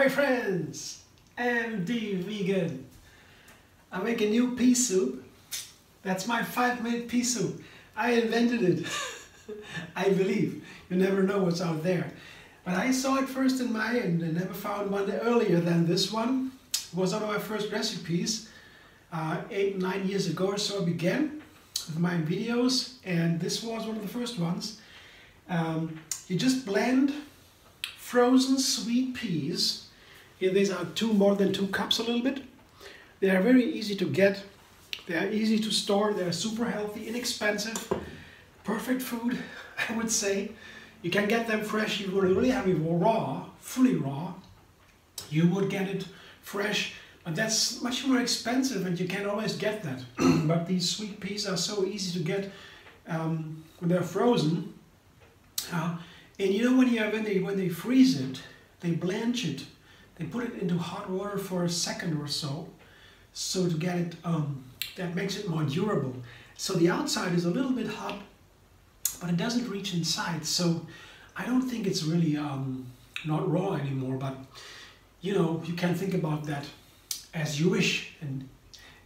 Hi friends, MD Vegan. I make a new pea soup. That's my 5-minute pea soup. I invented it. I believe. You never know what's out there. But I saw it first in my and I never found one earlier than this one. It was one of my first recipes. 8-9 years ago or so I began with my videos, and this was one of the first ones. You just blend frozen sweet peas. Here these are more than 2 cups a little bit. They are very easy to get. They are easy to store. They are super healthy, inexpensive, perfect food, I would say. You can get them fresh. You would really have it raw, fully raw. You would get it fresh, but that's much more expensive and you can't always get that. But these sweet peas are so easy to get when they're frozen. And you know when they freeze it, they blanch it. They put it into hot water for a second or so to get it, that makes it more durable. So the outside is a little bit hot, but it doesn't reach inside. So I don't think it's really not raw anymore, but you know, you can think about that as you wish. And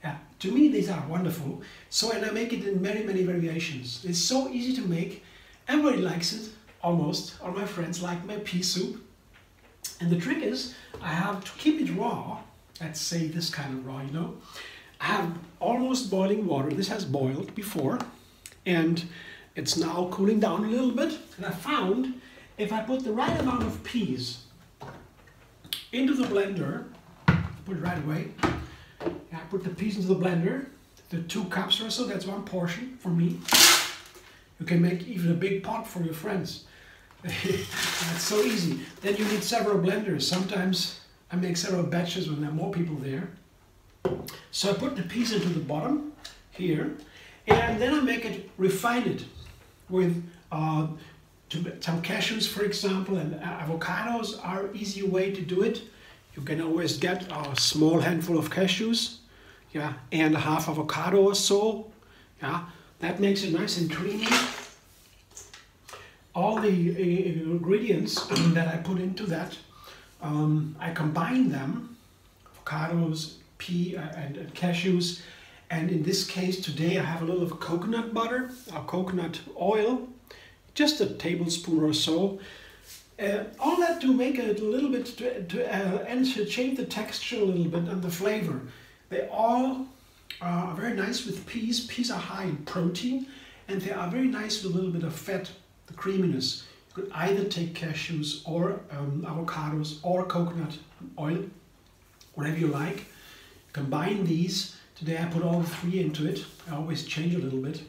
yeah, to me these are wonderful. So, and I make it in many, many variations. It's so easy to make. Everybody likes it, almost. All my friends like my pea soup. And the trick is, I have to keep it raw. Let's say this kind of raw, you know. I have almost boiling water. This has boiled before, and it's now cooling down a little bit. And I found if I put the right amount of peas into the blender, put it right away. I put the peas into the blender, the 2 cups or so, that's 1 portion for me. You can make even a big pot for your friends. That's so easy. Then you need several blenders. Sometimes I make several batches when there are more people there. So I put the peas into the bottom here, and then I refine it with some cashews, for example, and avocados are an easy way to do it. You can always get a small handful of cashews, yeah, and a half avocado or so, yeah. That makes it nice and creamy. All the ingredients that I put into that, I combine them, avocados, pea and cashews, and in this case today I have a little of coconut butter, or coconut oil, just a tablespoon or so. All that to make it a little bit, and to change the texture a little bit and the flavor. They all are very nice with peas. Peas are high in protein, and they are very nice with a little bit of fat, the creaminess. You could either take cashews or avocados or coconut oil, whatever you like. Combine these. Today I put all 3 into it. I always change a little bit.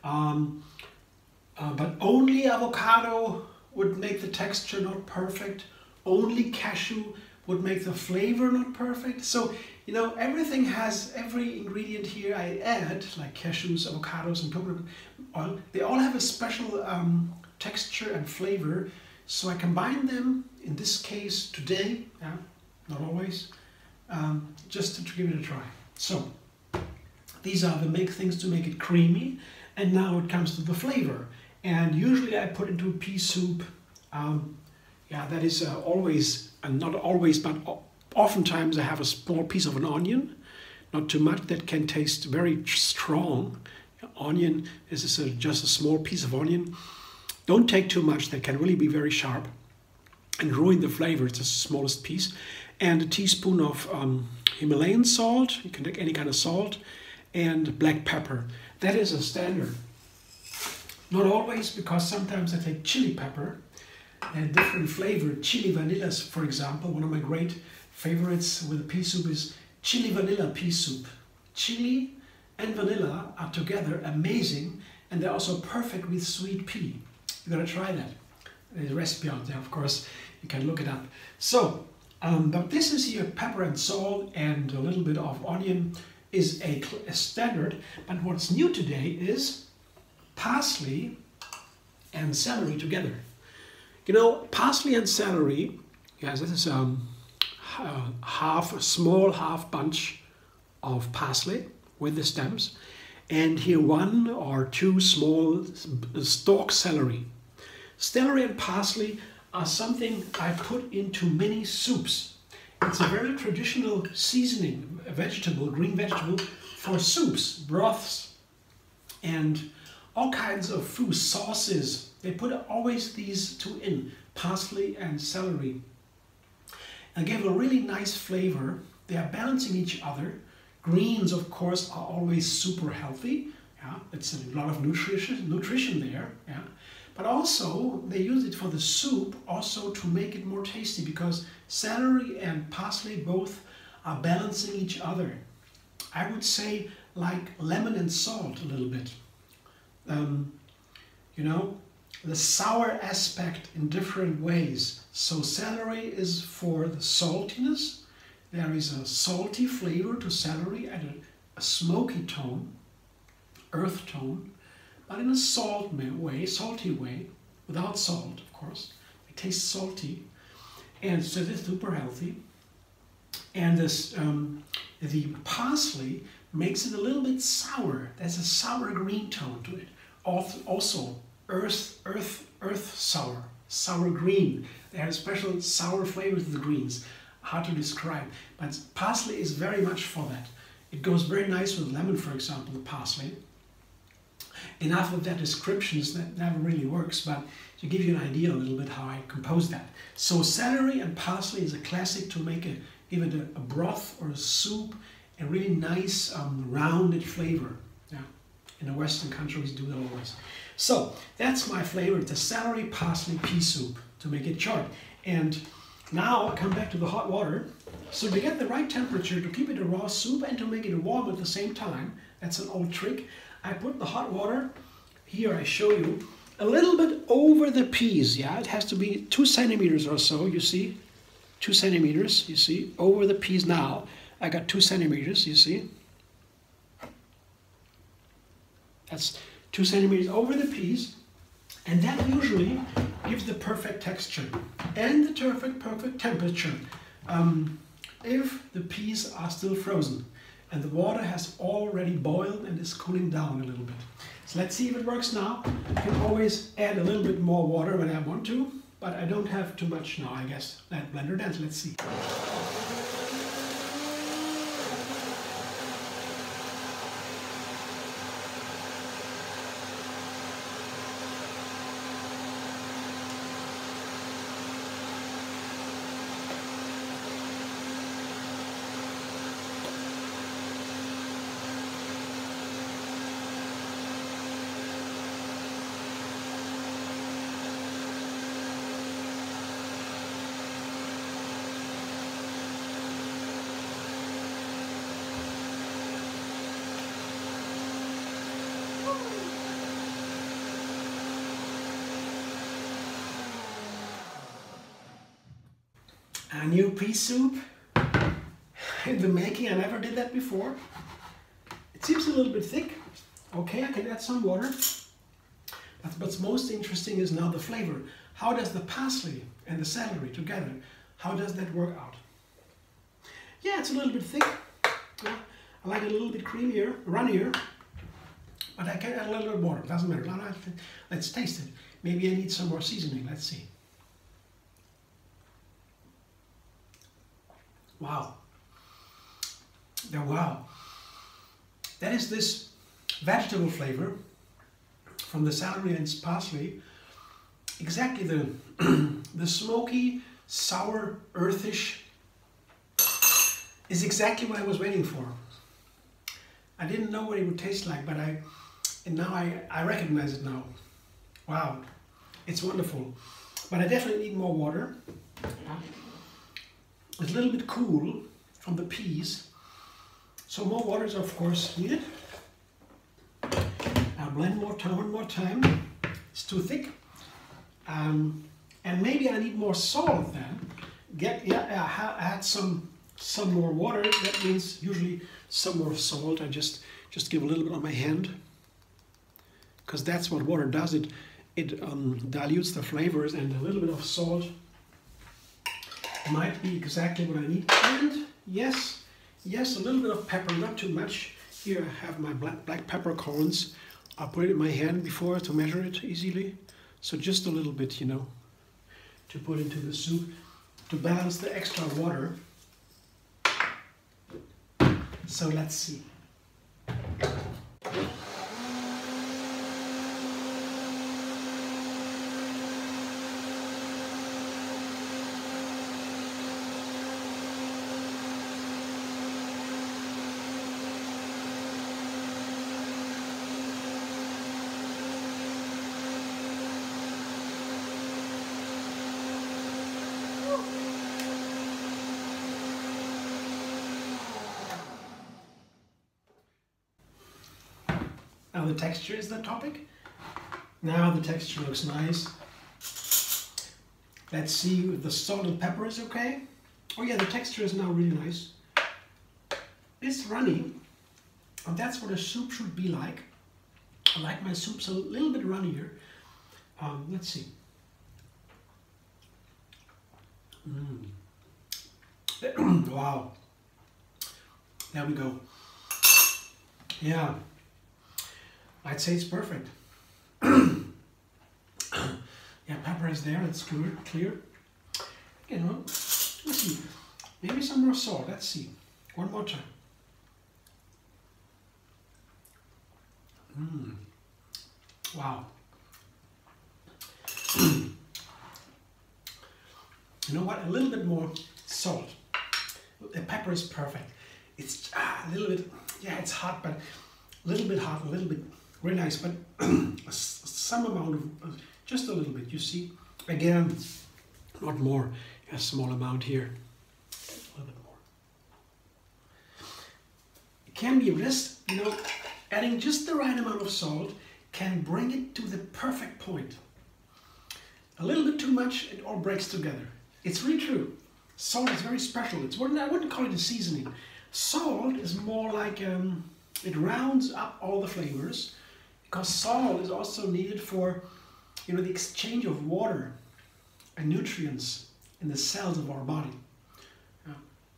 But only avocado would make the texture not perfect. Only cashew would make the flavor not perfect. So, you know, every ingredient here I add, like cashews, avocados, and coconut oil, they all have a special texture and flavor. So I combine them, in this case today, not always, just to give it a try. So, these are the things to make it creamy, and now it comes to the flavor. And usually I put into a pea soup, that is always, and not always, but oftentimes I have a small piece of an onion, not too much, that can taste very strong. Onion is just a small piece of onion. Don't take too much, that can really be very sharp and ruin the flavor. It's the smallest piece. And a teaspoon of Himalayan salt, you can take any kind of salt, and black pepper. That is a standard. Not always, because sometimes I take chili pepper and different flavor. Chili vanilla, for example, one of my great favorites with a pea soup is chili vanilla pea soup. Chili and vanilla are together amazing, and they're also perfect with sweet pea. You gotta try that. There's a recipe out there, of course. You can look it up. So, but this is here, pepper and salt and a little bit of onion is a standard. But what's new today is parsley and celery together. You know, parsley and celery, yes, this is a small half bunch of parsley with the stems, and here 1 or 2 small stalk celery. Celery and parsley are something I put into many soups. It's a very traditional seasoning, a vegetable, green vegetable, for soups, broths, and all kinds of food, sauces. They put always these two in, parsley and celery. And give a really nice flavor. They are balancing each other. Greens, of course, are always super healthy. Yeah, it's a lot of nutrition there. Yeah, but also they use it for the soup, also to make it more tasty, because celery and parsley both are balancing each other. I would say like lemon and salt a little bit. You know, the sour aspect in different ways. So celery is for the saltiness. There is a salty flavor to celery and a smoky tone, earth tone, but in a salty way, without salt, of course. It tastes salty, and so it's super healthy. And this, the parsley makes it a little bit sour. There's a sour green tone to it. Also, earth sour green. They have a special sour flavor to the greens. Hard to describe, but parsley is very much for that. It goes very nice with lemon, for example, the parsley. Enough of that descriptions, that never really works, but to give you an idea a little bit how I compose that. So celery and parsley is a classic to give it a broth or a soup, a really nice rounded flavor. Yeah, in the Western countries do that always. So that's my flavor, the celery parsley pea soup, to make it short. And now I come back to the hot water. So to get the right temperature, to keep it a raw soup and to make it warm at the same time, that's an old trick, I put the hot water, here I show you, a little bit over the peas. Yeah, it has to be 2 centimeters or so, you see. 2 centimeters, you see, over the peas now. I got 2 centimeters, you see. That's 2 centimeters over the peas. And that usually gives the perfect texture and the perfect temperature if the peas are still frozen and the water has already boiled and is cooling down a little bit. So let's see if it works now. I can always add a little bit more water when I want to, but I don't have too much now, I guess. That blender dance, let's see. A new pea soup in the making. I never did that before. It seems a little bit thick. Okay, I can add some water. But what's most interesting is now the flavor. How does the parsley and the celery together, how does that work out? Yeah, it's a little bit thick. Yeah, I like it a little bit creamier, runnier. But I can add a little bit of water. Doesn't matter. Let's taste it. Maybe I need some more seasoning. Let's see. Wow. Yeah, wow. That is this vegetable flavor from the celery and parsley. Exactly the smoky, sour, earthish is exactly what I was waiting for. I didn't know what it would taste like, but now I recognize it now. Wow, it's wonderful. But I definitely need more water. It's a little bit cool from the peas, so more water is of course needed. I'll blend one more time. It's too thick, and maybe I need more salt then. Add some more water. That means usually some more salt. I just give a little bit on my hand, because that's what water does. It dilutes the flavors, and a little bit of salt might be exactly what I need. And yes, a little bit of pepper, not too much. Here I have my black peppercorns. I'll put it in my hand before to measure it easily. So just a little bit, you know. to put into the soup to balance the extra water. So let's see. Now the texture is the topic. Now the texture looks nice. Let's see if the salt and pepper is okay. Oh yeah, the texture is now really nice. It's runny, and that's what a soup should be like. I like my soups a little bit runnier. Let's see. Wow. There we go. Yeah. I'd say it's perfect. Yeah, pepper is there, it's clear. You know, let's see. Maybe some more salt, let's see. One more time. Wow. You know what, a little bit more salt. The pepper is perfect. It's a little bit, yeah, it's hot, but a little bit hot, a little bit very nice, but some amount of, just a little bit, you see. Again, not more, a small amount here. A little bit more. It can be just, you know, adding just the right amount of salt can bring it to the perfect point. A little bit too much, it all breaks together. It's really true. Salt is very special. It's what I wouldn't call it a seasoning. Salt is more like, it rounds up all the flavors, because salt is also needed for, you know, the exchange of water and nutrients in the cells of our body.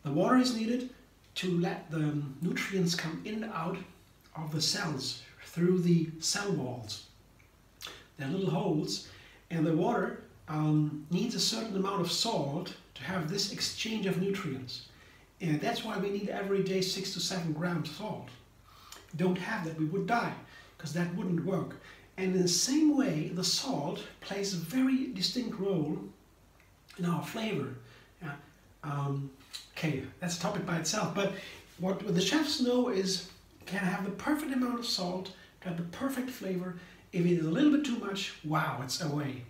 The water is needed to let the nutrients come in and out of the cells through the cell walls. There are little holes, and the water needs a certain amount of salt to have this exchange of nutrients. And that's why we need every day 6 to 7 grams of salt. If we don't have that, we would die, because that wouldn't work. And in the same way, the salt plays a very distinct role in our flavor. Okay, that's a topic by itself, but what the chefs know is can have the perfect amount of salt to have the perfect flavor. If it is a little bit too much, wow, it's away.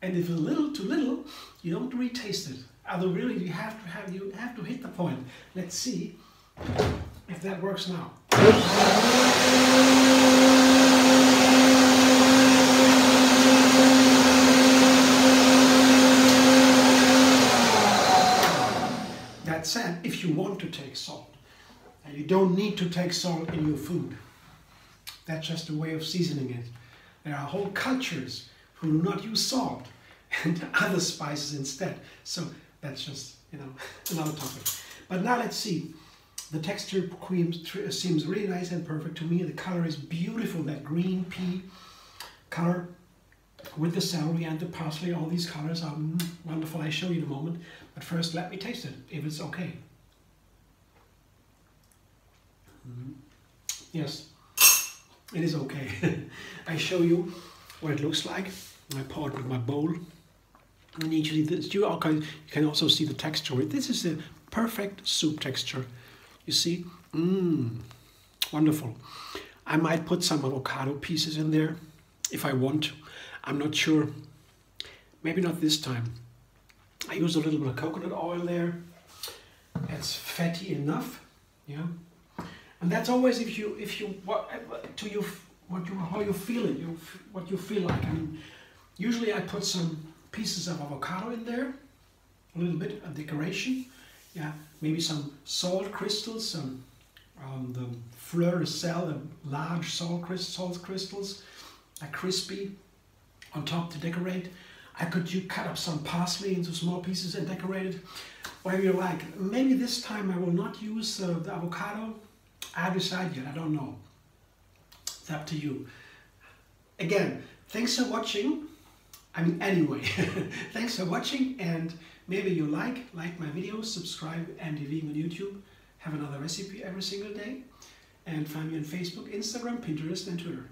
And if it's a little too little, you don't re-taste it. Although really you have to hit the point. Let's see if that works now. That said, if you want to take salt, and you don't need to take salt in your food, that's just a way of seasoning it. There are whole cultures who do not use salt and other spices instead. So that's just, you know, another topic. But now let's see. The texture seems really nice and perfect to me. The color is beautiful, that green pea color with the celery and the parsley. All these colors are wonderful. I'll show you in a moment. But first, let me taste it, if it's okay. Yes, it is okay. I show you what it looks like. I pour it with my bowl. And usually this, you can also see the texture. This is the perfect soup texture. You see? Wonderful. I might put some avocado pieces in there if I want to. I'm not sure. Maybe not this time. I use a little bit of coconut oil there. It's fatty enough. Yeah. And that's always how you feel it, what you feel like. I mean, usually I put some pieces of avocado in there, a little bit of decoration. Yeah, maybe some salt crystals, some the fleur de sel, the large salt crystals, are crispy on top to decorate. I could cut up some parsley into small pieces and decorate it, whatever you like. Maybe this time I will not use the avocado. I haven't decided yet, I don't know. It's up to you. Again, thanks for watching. I mean, anyway, thanks for watching, and maybe you like my videos, subscribe, MD Vegan on YouTube, have another recipe every single day, and find me on Facebook, Instagram, Pinterest, and Twitter.